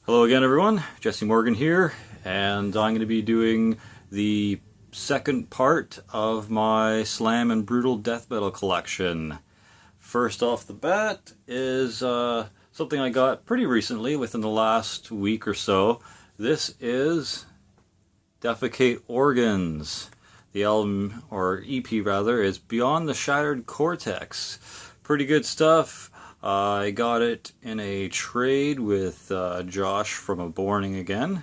Hello again, everyone. Jesse Morgan here, and I'm going to be doing the second part of my Slam and Brutal Death Metal collection. First off the bat is something I got pretty recently, within the last week or so. This is Defecate Organs. The album, or EP rather, is Beyond the Shattered Cortex. Pretty good stuff. I got it in a trade with Josh from A Borning Again.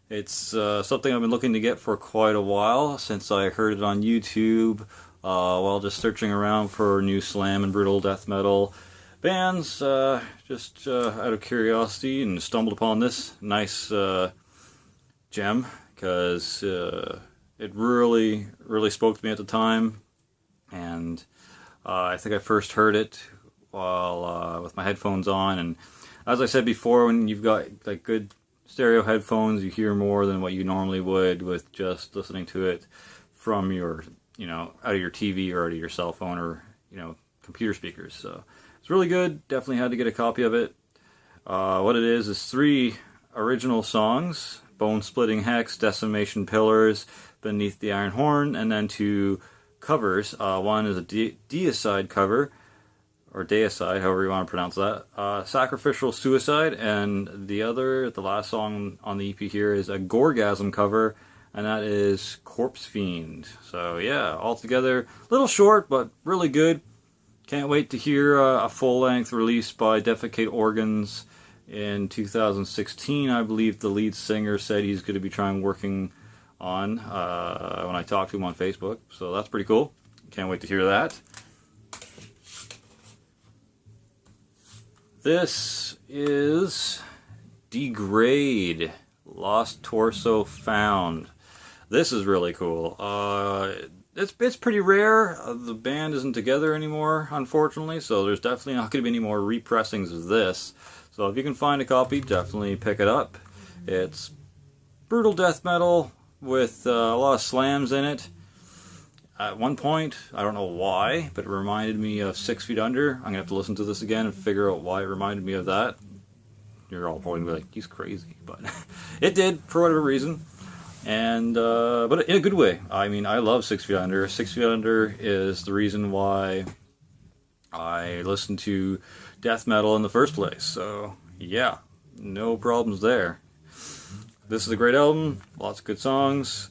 It's something I've been looking to get for quite a while, since I heard it on YouTube while just searching around for new slam and brutal death metal bands, just out of curiosity, and stumbled upon this nice gem, because it really spoke to me at the time, and I think I first heard it while with my headphones on, and as I said before, when you've got like good stereo headphones, you hear more than what you normally would with just listening to it from your, out of your TV or out of your cell phone or, computer speakers. So it's really good. Definitely had to get a copy of it. What it is 3 original songs: Bone Splitting Hex, Decimation Pillars, Beneath the Iron Horn, and then 2 covers. One is a deicide cover, or deicide, however you want to pronounce that, Sacrificial Suicide, and the last song on the EP here is a Gorgasm cover, and that is Corpse Fiend. So yeah, altogether, a little short, but really good. Can't wait to hear a full-length release by Defecate Organs in 2016. I believe the lead singer said he's going to be working on when I talked to him on Facebook, so that's pretty cool. Can't wait to hear that. This is Degrade, Lost Torso Found. This is really cool. It's pretty rare. The band isn't together anymore, unfortunately, so there's definitely not going to be any more repressings of this. So if you can find a copy, definitely pick it up. It's brutal death metal with a lot of slams in it. At one point, I don't know why, but it reminded me of 6 Feet Under. I'm going to have to listen to this again and figure out why it reminded me of that. You're all probably like, he's crazy, but it did, for whatever reason. And but in a good way. I mean, I love 6 Feet Under. 6 Feet Under is the reason why I listen to death metal in the first place. So, yeah, no problems there. This is a great album, lots of good songs.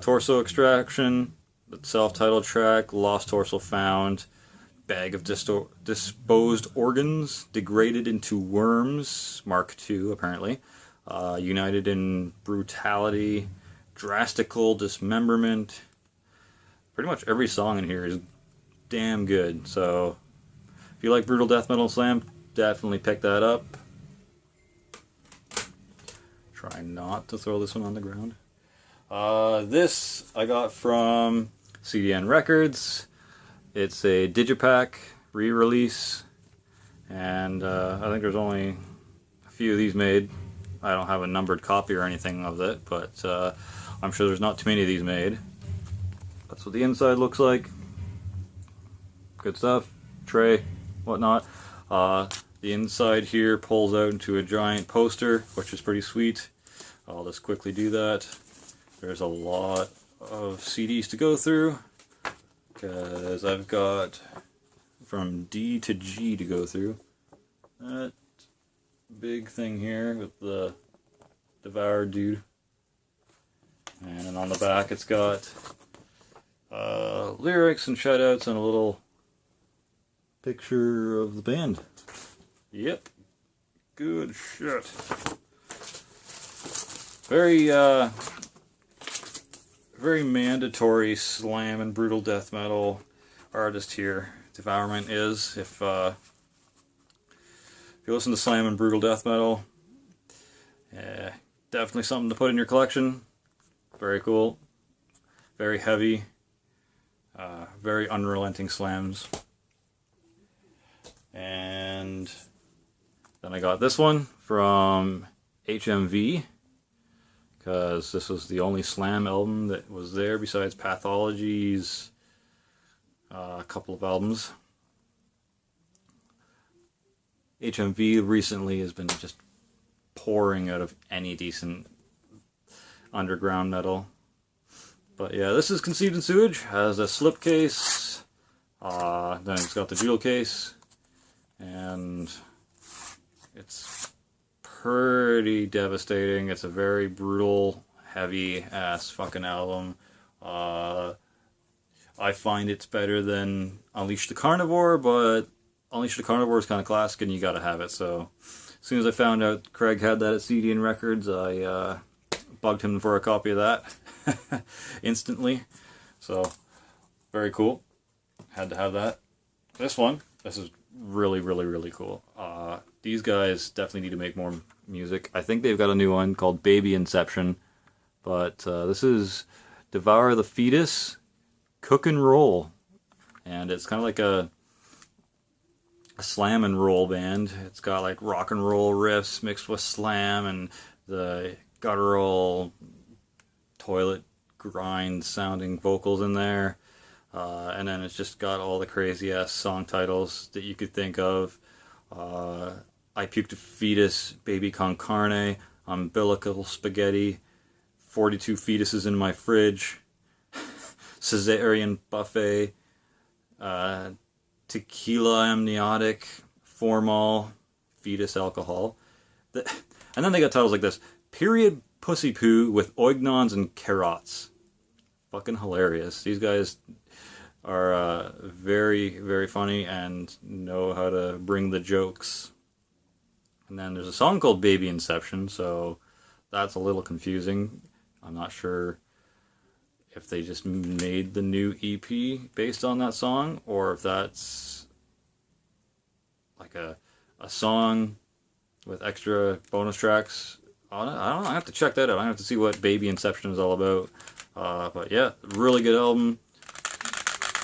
Torso Extraction, the self-titled track, Lost Torso Found, Bag of Disposed Organs, Degraded into Worms, Mark II apparently, United in Brutality, Drastical Dismemberment. Pretty much every song in here is damn good, so if you like brutal death metal slam, definitely pick that up. Try not to throw this one on the ground. This I got from CDN Records. It's a Digipack re-release, and I think there's only a few of these made. I don't have a numbered copy or anything of it, but I'm sure there's not too many of these made. That's what the inside looks like. Good stuff. Tray, whatnot. The inside here pulls out into a giant poster, which is pretty sweet. I'll just quickly do that. There's a lot of CDs to go through, because I've got from D to G to go through. That big thing here with the devoured dude. And then on the back it's got lyrics and shoutouts and a little picture of the band. Yep. Good shit. Very mandatory slam and brutal death metal artist here. Devourment is. If you listen to slam and brutal death metal, definitely something to put in your collection. Very cool. Very heavy. Very unrelenting slams. And then I got this one from HMV, because this was the only slam album that was there besides Pathology's a couple of albums. HMV recently has been just pouring out of any decent underground metal. But yeah, this is Conceived in Sewage. Has a slipcase, then it's got the jewel case, and it's pretty devastating. It's a very brutal, heavy ass fucking album. I find it's better than Unleash the Carnivore, but Unleash the Carnivore is kind of classic and you gotta have it. So as soon as I found out Craig had that at CD and Records, I bugged him for a copy of that instantly. So very cool. Had to have that. This is really, really, really cool. These guys definitely need to make more music. I think they've got a new one called Baby Inception, but this is Devour the Fetus, Cook and Roll, and it's kind of like a slam and roll band. It's got like rock and roll riffs mixed with slam and the guttural toilet grind sounding vocals in there. And then it's just got all the crazy ass song titles that you could think of. I Puked a Fetus, Baby Con Carne, Umbilical Spaghetti, 42 Fetuses in My Fridge, Caesarean Buffet, Tequila Amniotic, Formal, Fetus Alcohol. And then they got titles like this: Period Pussy Poo with Oignons and Carrots. Fucking hilarious. These guys are very, very funny and know how to bring the jokes. And then there's a song called Baby Inception, so that's a little confusing. I'm not sure if they just made the new EP based on that song, or if that's like a song with extra bonus tracks on it. I don't know. I have to check that out. I have to see what Baby Inception is all about. But yeah, really good album.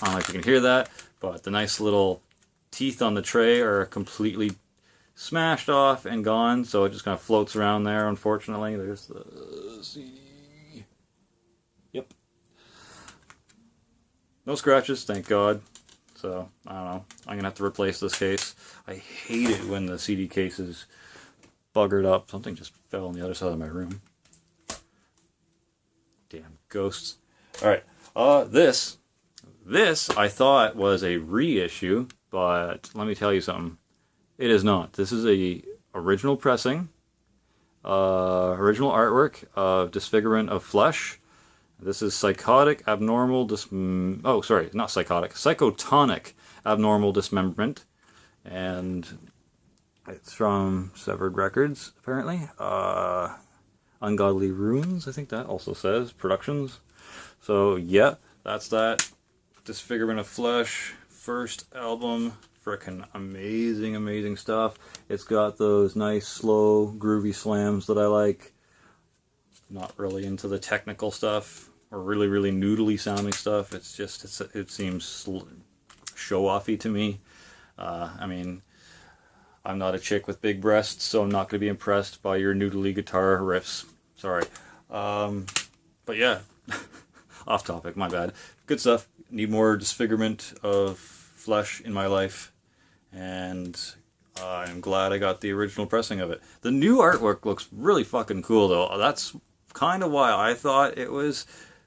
I don't know if you can hear that, but the nice little teeth on the tray are completely smashed off and gone, so it just kind of floats around there, unfortunately. There's the CD. Yep. No scratches, thank God. So, I don't know. I'm going to have to replace this case. I hate it when the CD case is buggered up. Something just fell on the other side of my room. Damn ghosts. Alright, this I thought was a reissue, but let me tell you something. It is not. This is a original pressing, original artwork of Disfigurement of Flesh. This is Psychotic Abnormal Psychotonic Abnormal Dismemberment, and it's from Severed Records, apparently. Ungodly Ruins, I think that also says, Productions. So, yeah, that's that. Disfigurement of Flesh, first album. Frickin' amazing, amazing stuff. It's got those nice, slow, groovy slams that I like. Not really into the technical stuff, or really, really noodly sounding stuff. It's just, it seems show-offy to me. I mean, I'm not a chick with big breasts, so I'm not going to be impressed by your noodly guitar riffs. Sorry. But yeah, off topic, my bad. Good stuff. Need more Disfigurement of Flesh in my life, and I'm glad I got the original pressing of it. The new artwork looks really fucking cool, though. That's kind of why I thought it was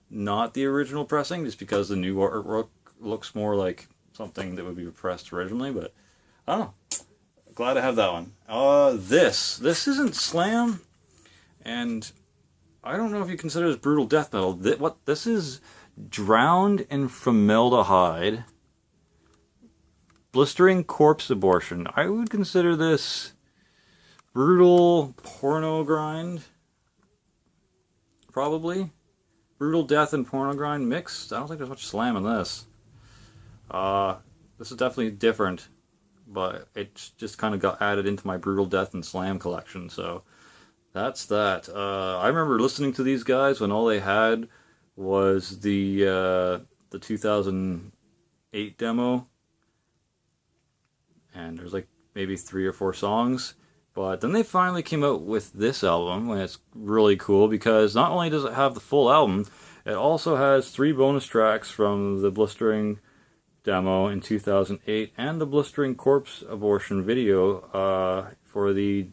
not the original pressing, just because the new artwork looks more like something that would be pressed originally, but I don't know. Glad to have that one. This isn't Slam, and I don't know if you consider this brutal death metal. This is Drowned in Formaldehyde, Blistering Corpse Abortion. I would consider this brutal porno grind, probably. Brutal death and porno grind mixed. I don't think there's much slam in this. This is definitely different, but it just kind of got added into my brutal death and slam collection, so that's that. I remember listening to these guys when all they had was the 2008 demo, and there's like maybe 3 or 4 songs, but then they finally came out with this album, and it's really cool because not only does it have the full album, it also has 3 bonus tracks from the Blistering demo in 2008 and the Blistering Corpse Abortion video for the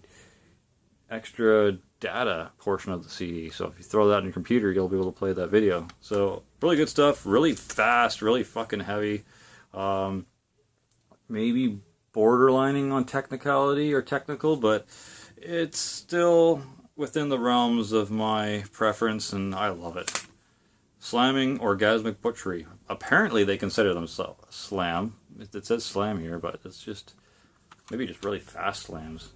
extra data portion of the CD. So if you throw that in your computer, you'll be able to play that video. So really good stuff, really fast, really fucking heavy. Maybe borderlining on technicality or technical, but it's still within the realms of my preference, and I love it. Slamming Orgasmic Butchery. Apparently they consider themselves slam. It says slam here, but it's just maybe just really fast slams.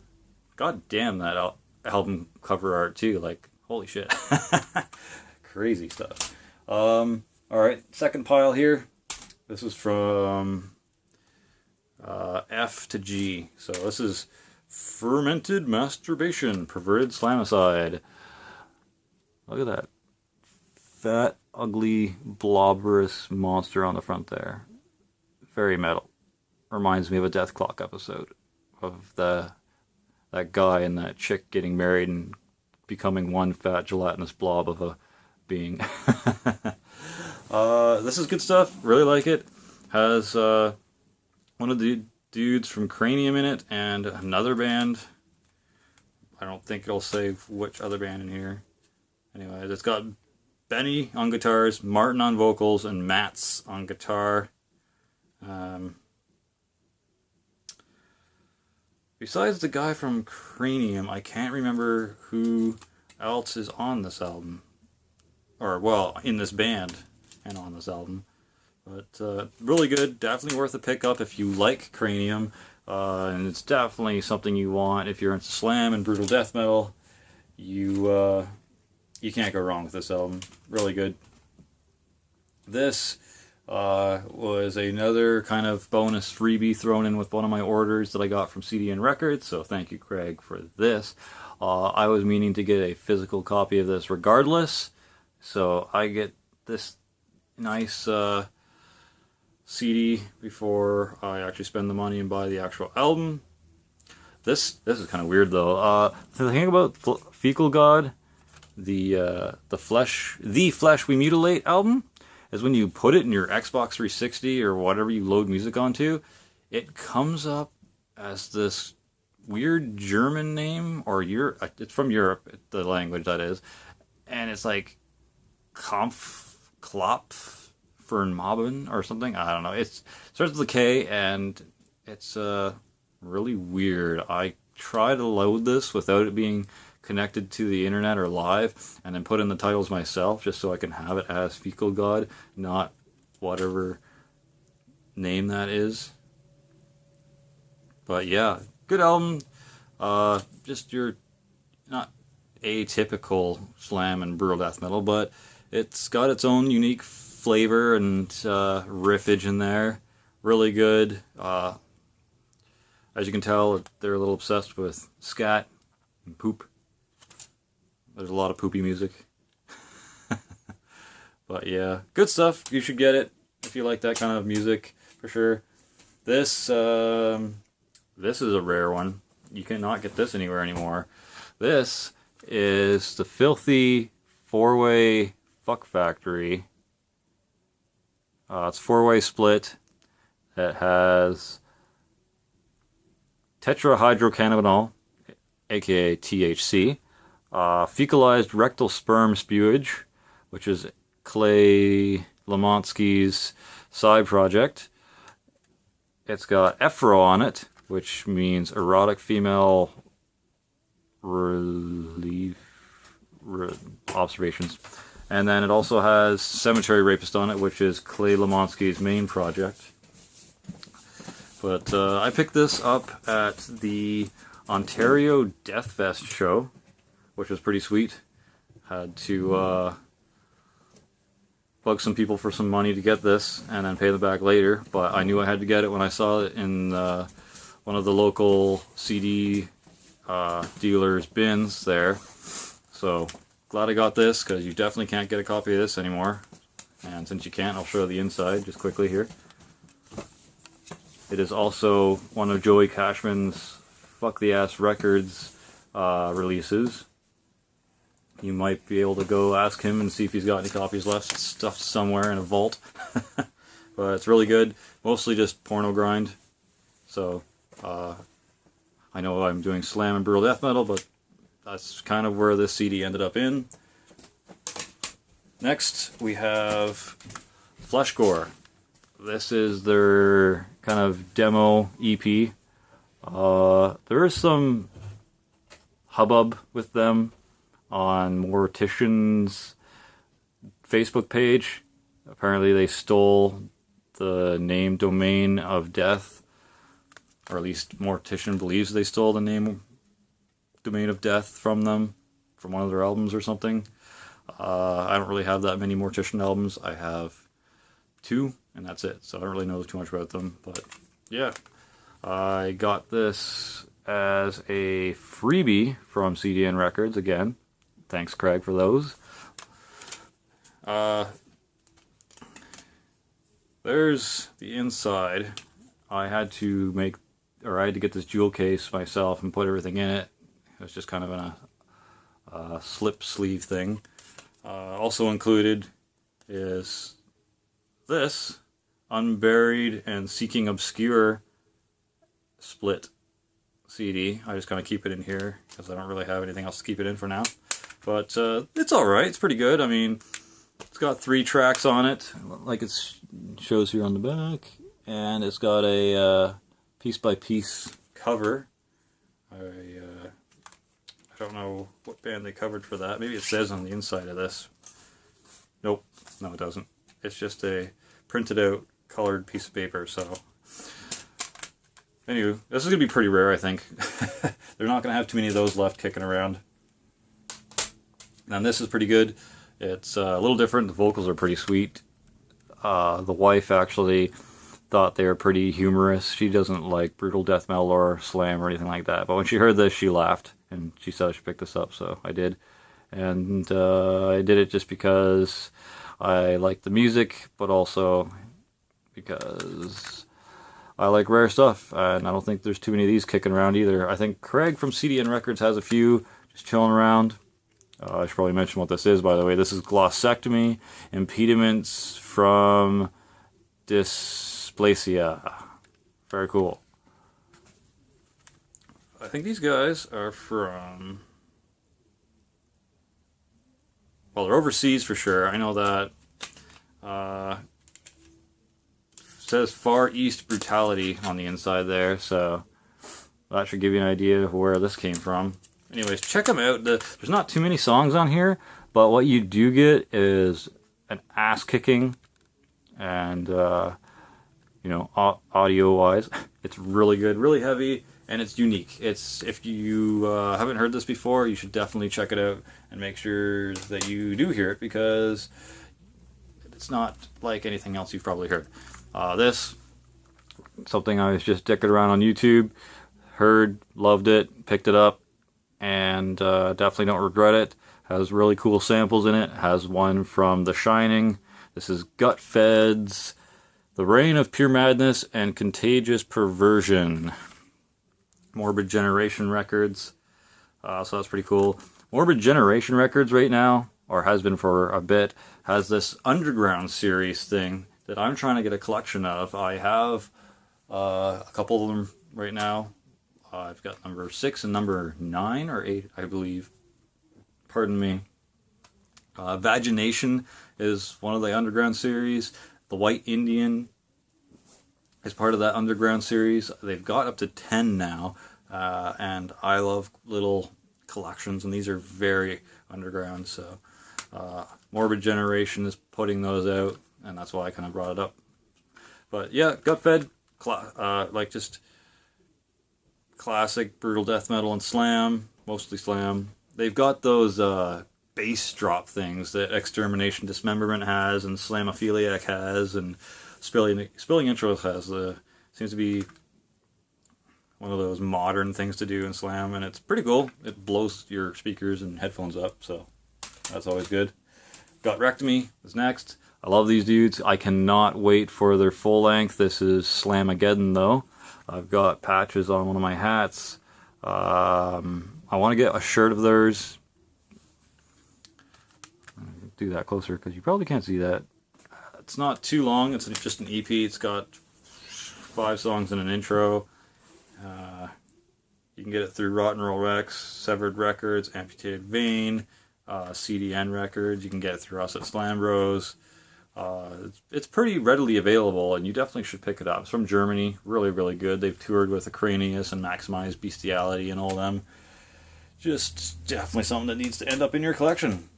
God damn that album cover art too. Like, holy shit. Crazy stuff. Alright, second pile here. This is from F to G. So this is Fermented Masturbation, Perverted Slamicide. Look at that fat, ugly, blobberous monster on the front there. Very metal. Reminds me of a Death Clock episode of that guy and that chick getting married and becoming one fat gelatinous blob of a being. This is good stuff. Really like it. Has one of the dudes from Cranium in it and another band. I don't think it'll say which other band in here. Anyways, it's got Benny on guitars, Martin on vocals, and Mats on guitar. Besides the guy from Cranium, I can't remember who else is on this album. Or, well, in this band and on this album. But really good, definitely worth a pickup if you like Cranium. And it's definitely something you want if you're into slam and brutal death metal. You can't go wrong with this album. Really good. This was another kind of bonus freebie thrown in with one of my orders that I got from CDN Records, so thank you, Craig, for this. I was meaning to get a physical copy of this regardless, so I get this nice CD before I actually spend the money and buy the actual album. This is kind of weird though. The thing about Fecal God, the Flesh We Mutilate album, is when you put it in your Xbox 360 or whatever you load music onto, it comes up as this weird German name, or it's from Europe, the language that is, and it's like Klopf for Mobben or something. I don't know. It starts with a K, and it's really weird. I try to load this without it being connected to the internet or live, and then put in the titles myself just so I can have it as Fecal God, not whatever name that is. But yeah, good album. Just your not atypical slam and brutal death metal, but it's got its own unique flavor and riffage in there. Really good. As you can tell, they're a little obsessed with scat and poop. There's a lot of poopy music. But yeah, good stuff. You should get it if you like that kind of music, for sure. This is a rare one. You cannot get this anywhere anymore. This is the Filthy 4-Way Fuck Factory. It's 4-way split. It has tetrahydrocannabinol, aka THC, fecalized rectal sperm spewage, which is Clay Lamonsky's side project. It's got Ephro on it, which means erotic female observations. And then it also has Cemetery Rapist on it, which is Clay Lamonsky's main project. But I picked this up at the Ontario Death Fest show, which was pretty sweet. Had to bug some people for some money to get this and then pay them back later, but I knew I had to get it when I saw it in one of the local CD dealers' bins there. So glad I got this, because you definitely can't get a copy of this anymore. And since you can't, I'll show the inside just quickly here. It is also one of Joey Cashman's Fuck the Ass Records releases. You might be able to go ask him and see if he's got any copies left, stuffed somewhere in a vault. But it's really good. Mostly just porno grind. So, I know I'm doing slam and brutal death metal, but that's kind of where this CD ended up in. Next, we have Fleshgore. This is their kind of demo EP. There is some hubbub with them on Mortician's Facebook page. Apparently they stole the name Domain of Death, or at least Mortician believes they stole the name Domain of Death from them, from one of their albums or something. I don't really have that many Mortician albums. I have 2, and that's it, so I don't really know too much about them. But yeah, I got this as a freebie from CDN Records. Again, thanks Craig for those. There's the inside. I had to get this jewel case myself and put everything in it. It was just kind of in a slip sleeve thing. Also included is this Unburied and Seeking Obscure split CD. I just kind of keep it in here because I don't really have anything else to keep it in for now. But it's alright, it's pretty good. I mean, it's got 3 tracks on it, like it shows here on the back. And it's got a piece-by-piece cover. I don't know what band they covered for that. Maybe it says on the inside of this. Nope, no it doesn't. It's just a printed out colored piece of paper, so. Anyway, this is going to be pretty rare, I think. They're not going to have too many of those left kicking around. And this is pretty good. It's a little different. The vocals are pretty sweet. The wife actually thought they were pretty humorous. She doesn't like brutal death metal or slam or anything like that. But when she heard this, she laughed. And she said I should pick this up, so I did. And I did it just because I like the music, but also because I like rare stuff. And I don't think there's too many of these kicking around either. I think Craig from CDN Records has a few just chilling around. I should probably mention what this is, by the way. This is Glossectomy, Impediments from Dysplasia. Very cool. I think these guys are from... Well, they're overseas for sure. I know that. Says Far East Brutality on the inside there, so that should give you an idea of where this came from. Anyways, check them out. There's not too many songs on here, but what you do get is an ass-kicking, and, you know, audio-wise, it's really good, really heavy, and it's unique. If you haven't heard this before, you should definitely check it out and make sure that you do hear it, because it's not like anything else you've probably heard. This, something I was just dicking around on YouTube, heard, loved it, picked it up, and definitely don't regret it. Has really cool samples in it. Has one from The Shining. This is Gutfed's The Reign of Pure Madness and Contagious Perversion. Morbid Generation Records. So that's pretty cool. Morbid Generation Records right now, or has been for a bit, has this Underground series thing that I'm trying to get a collection of. I have a couple of them right now. I've got number 6 and number 9 or 8, I believe. Pardon me. Vagination is one of the Underground series. The White Indian is part of that Underground series. They've got up to 10 now, and I love little collections, and these are very underground, so Morbid Generation is putting those out, and that's why I kind of brought it up. But yeah, Gutfed, like just classic brutal death metal and slam, mostly slam. They've got those bass drop things that Extermination Dismemberment has, and Slamophiliac has, and Spilling Intros has. Seems to be one of those modern things to do in slam, and it's pretty cool. It blows your speakers and headphones up, so that's always good. Gutrectomy is next. I love these dudes. I cannot wait for their full length. This is Slamageddon, though. I've got patches on one of my hats. I want to get a shirt of theirs. Do that closer because you probably can't see that. It's not too long. It's just an EP. It's got 5 songs and an intro. You can get it through Rotten Roll Rex, Severed Records, Amputated Vein, CDN Records. You can get it through us at Slam Bros. It's pretty readily available, and you definitely should pick it up. It's from Germany. Really, really good. They've toured with Acranius and Maximized Bestiality and all them. Just definitely something that needs to end up in your collection.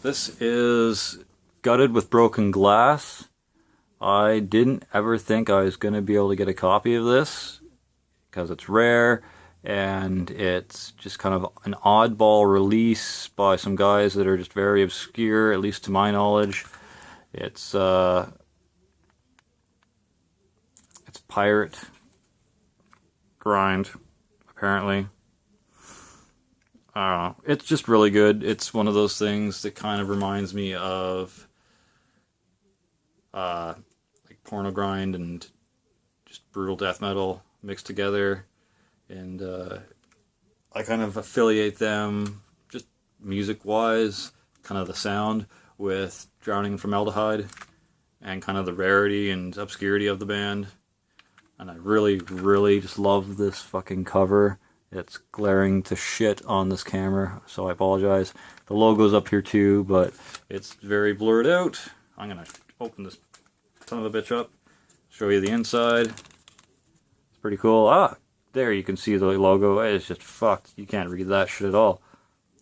This is Gutted with Broken Glass. I didn't ever think I was going to be able to get a copy of this because it's rare and it's just kind of an oddball release by some guys that are just very obscure, at least to my knowledge. It's pirate grind, apparently. I don't know. It's just really good. It's one of those things that kind of reminds me of like porno grind and just brutal death metal mixed together. And I kind of affiliate them, just music-wise, kind of the sound, with Drowning in Formaldehyde, and kind of the rarity and obscurity of the band. And I really, really just love this fucking cover. It's glaring to shit on this camera, so I apologize. The logo's up here too, but it's very blurred out. I'm gonna open this son of a bitch up, show you the inside. It's pretty cool. There you can see the logo. It's just fucked. You can't read that shit at all.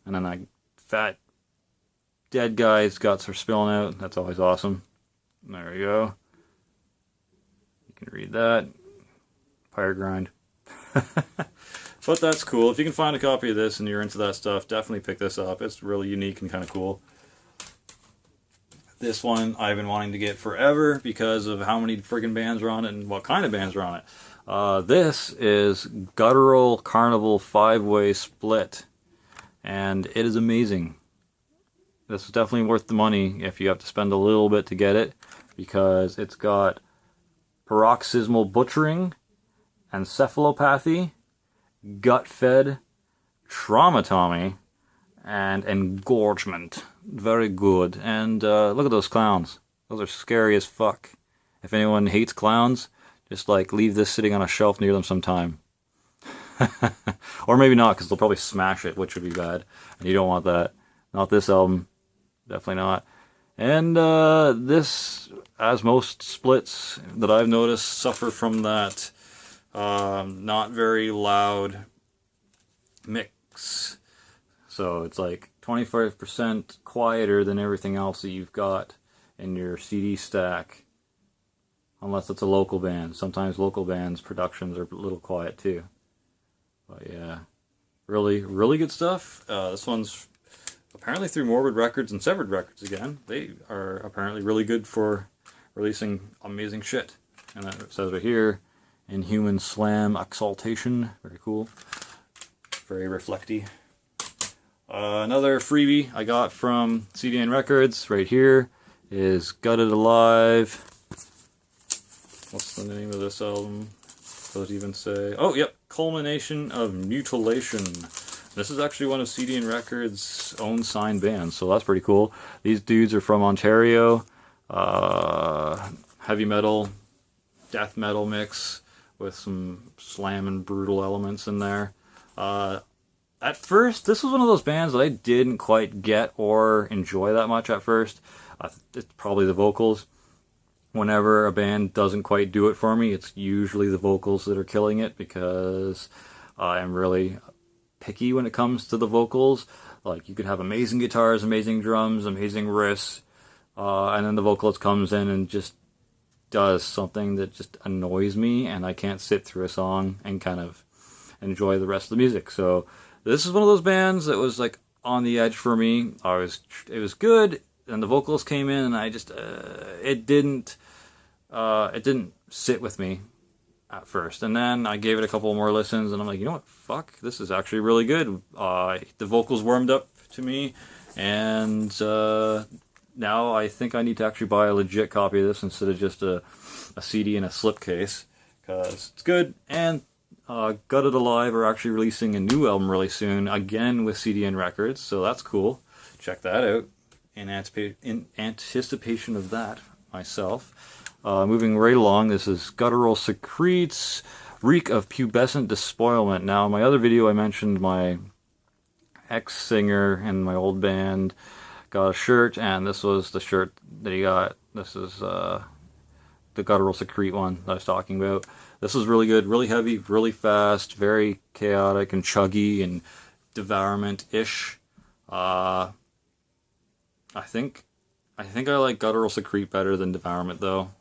And then that fat dead guy's guts are spilling out. That's always awesome. There we go. You can read that. Pirate grind. But that's cool. If you can find a copy of this and you're into that stuff, definitely pick this up. It's really unique and kind of cool. This one I've been wanting to get forever because of how many friggin' bands are on it and what kind of bands are on it. This is Guttural Carnival 5-Way Split, and it is amazing. This is definitely worth the money if you have to spend a little bit to get it, because it's got paroxysmal butchering, encephalopathy, gut-fed, traumatomy, and engorgement. Very good. And look at those clowns. Those are scary as fuck. If anyone hates clowns, just like leave this sitting on a shelf near them sometime. Or maybe not, because they'll probably smash it, which would be bad. And you don't want that. Not this album. Definitely not. And this, as most splits that I've noticed, suffer from that not very loud mix. So it's like 25% quieter than everything else that you've got in your CD stack. Unless it's a local band. Sometimes local bands' productions are a little quiet too. But yeah, really, really good stuff. This one's apparently through Morbid Records and Severed Records again. They are apparently really good for releasing amazing shit. And that says right here, Inhuman Slam Exaltation. Very cool. Very reflecty. Another freebie I got from CDN Records right here is Gutted Alive. What's the name of this album? Does it even say? Oh, yep. Culmination of Mutilation. This is actually one of CDN Records' own signed bands, so that's pretty cool. These dudes are from Ontario. Heavy metal, death metal mix with some slam and brutal elements in there. At first, this was one of those bands that I didn't quite get or enjoy that much at first. It's probably the vocals. Whenever a band doesn't quite do it for me, it's usually the vocals that are killing it, because I'm really picky when it comes to the vocals. Like, you could have amazing guitars, amazing drums, amazing riffs, and then the vocalist comes in and just does something that just annoys me, and I can't sit through a song and kind of enjoy the rest of the music. So this is one of those bands that was like on the edge for me. It was good, and the vocals came in, and I just it didn't sit with me at first. And then I gave it a couple more listens, and I'm like, you know what, fuck, this is actually really good. The vocals warmed up to me, and now I think I need to actually buy a legit copy of this instead of just a CD in a slipcase, because it's good. And Gutted Alive are actually releasing a new album really soon, again with CDN Records, so that's cool. Check that out in anticipation of that myself. Moving right along, this is Guttural Secretes, reek of pubescent despoilment. Now, in my other video, I mentioned my ex-singer in my old band got a shirt, and this was the shirt that he got. This is the guttural secrete one that I was talking about. This is really good, really heavy, really fast, very chaotic and chuggy and devourment-ish. I think I like guttural secrete better than devourment, though.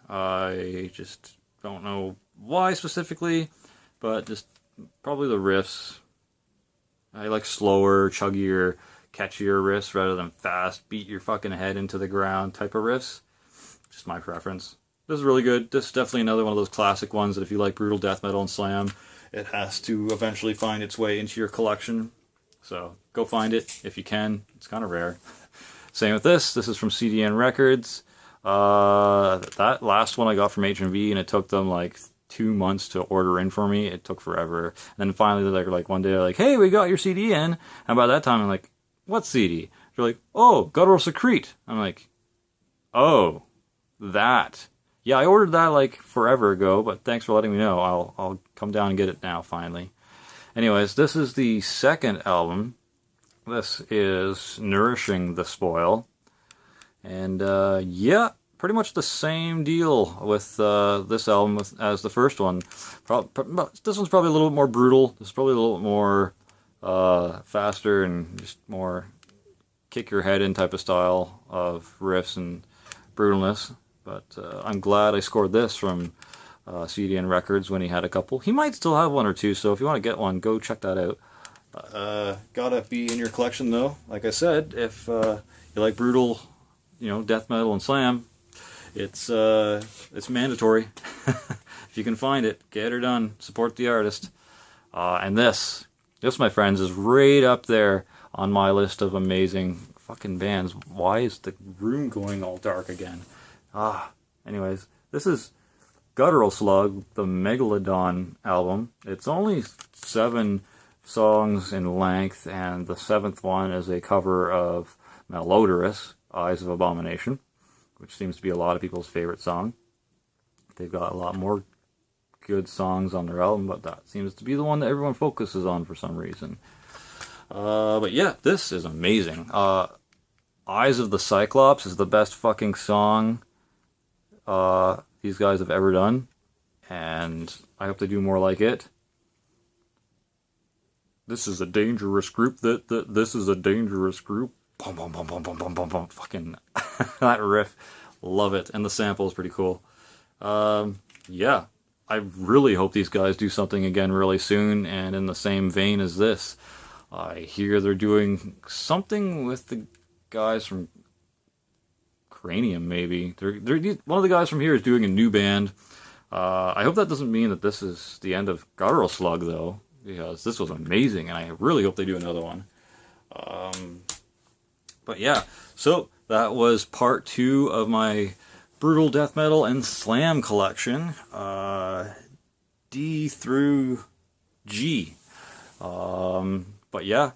I just don't know why specifically, but just probably the riffs. I like slower, chuggier, catchier riffs rather than fast, beat your fucking head into the ground type of riffs. Just my preference. This is really good. This is definitely another one of those classic ones that if you like brutal death metal and slam, it has to eventually find its way into your collection. So go find it if you can. It's kind of rare. Same with this. This is from CDN Records. That last one I got from HMV, and it took them like 2 months to order in for me. It took forever. And then finally, they're like one day, they're like, "Hey, we got your CD in." And by that time, I'm like, "What CD?" They're like, "Oh, Guttural Secrete." I'm like, "Oh, that." Yeah, I ordered that like forever ago, but thanks for letting me know. I'll come down and get it now, finally. Anyways, this is the second album. This is Nourishing the Spoil. And yeah, pretty much the same deal with this album as the first one. This one's probably a little bit more brutal. This is probably a little bit more faster and just more kick your head in type of style of riffs and brutalness. But I'm glad I scored this from CDN Records when he had a couple. He might still have one or two, so if you want to get one, go check that out. Gotta be in your collection, though. Like I said, if you like brutal, death metal and slam, it's mandatory. If you can find it, get her done. Support the artist. And this, my friends, is right up there on my list of amazing fucking bands. Why is the room going all dark again? Anyways, this is Guttural Slug, the Megalodon album. It's only 7 songs in length, and the 7th one is a cover of Malodorous, Eyes of Abomination, which seems to be a lot of people's favorite song. They've got a lot more good songs on their album, but that seems to be the one that everyone focuses on for some reason. But yeah, this is amazing. Eyes of the Cyclops is the best fucking song these guys have ever done, and I hope they do more like it. This is a dangerous group. This is a dangerous group. Boom, boom, boom, boom, boom, boom, boom, boom. Fucking that riff, love it, and the sample is pretty cool. Yeah, I really hope these guys do something again really soon, and in the same vein as this. I hear they're doing something with the guys from Cranium, maybe. One of the guys from here is doing a new band. I hope that doesn't mean that this is the end of Guttural Slug, though, because this was amazing, and I really hope they do another one. But yeah, so that was part 2 of my brutal death metal and slam collection, D through G. But yeah,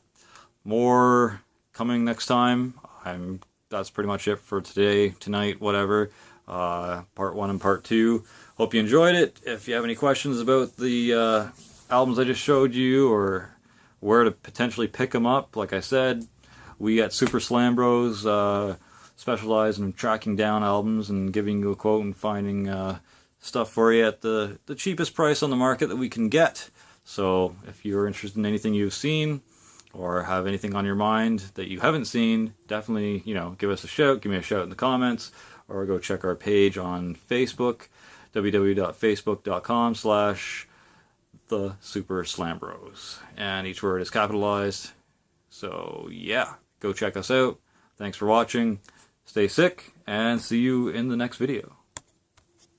more coming next time. That's pretty much it for today, tonight, whatever. Part 1 and part 2. Hope you enjoyed it. If you have any questions about the albums I just showed you, or where to potentially pick them up, like I said, we at Super Slam Bros specialize in tracking down albums and giving you a quote and finding stuff for you at the cheapest price on the market that we can get. So if you're interested in anything you've seen, or have anything on your mind that you haven't seen, definitely, give us a shout. Give me a shout in the comments, or go check our page on Facebook, www.facebook.com/thesuperslambros. And each word is capitalized. So yeah, go check us out. Thanks for watching. Stay sick, and see you in the next video.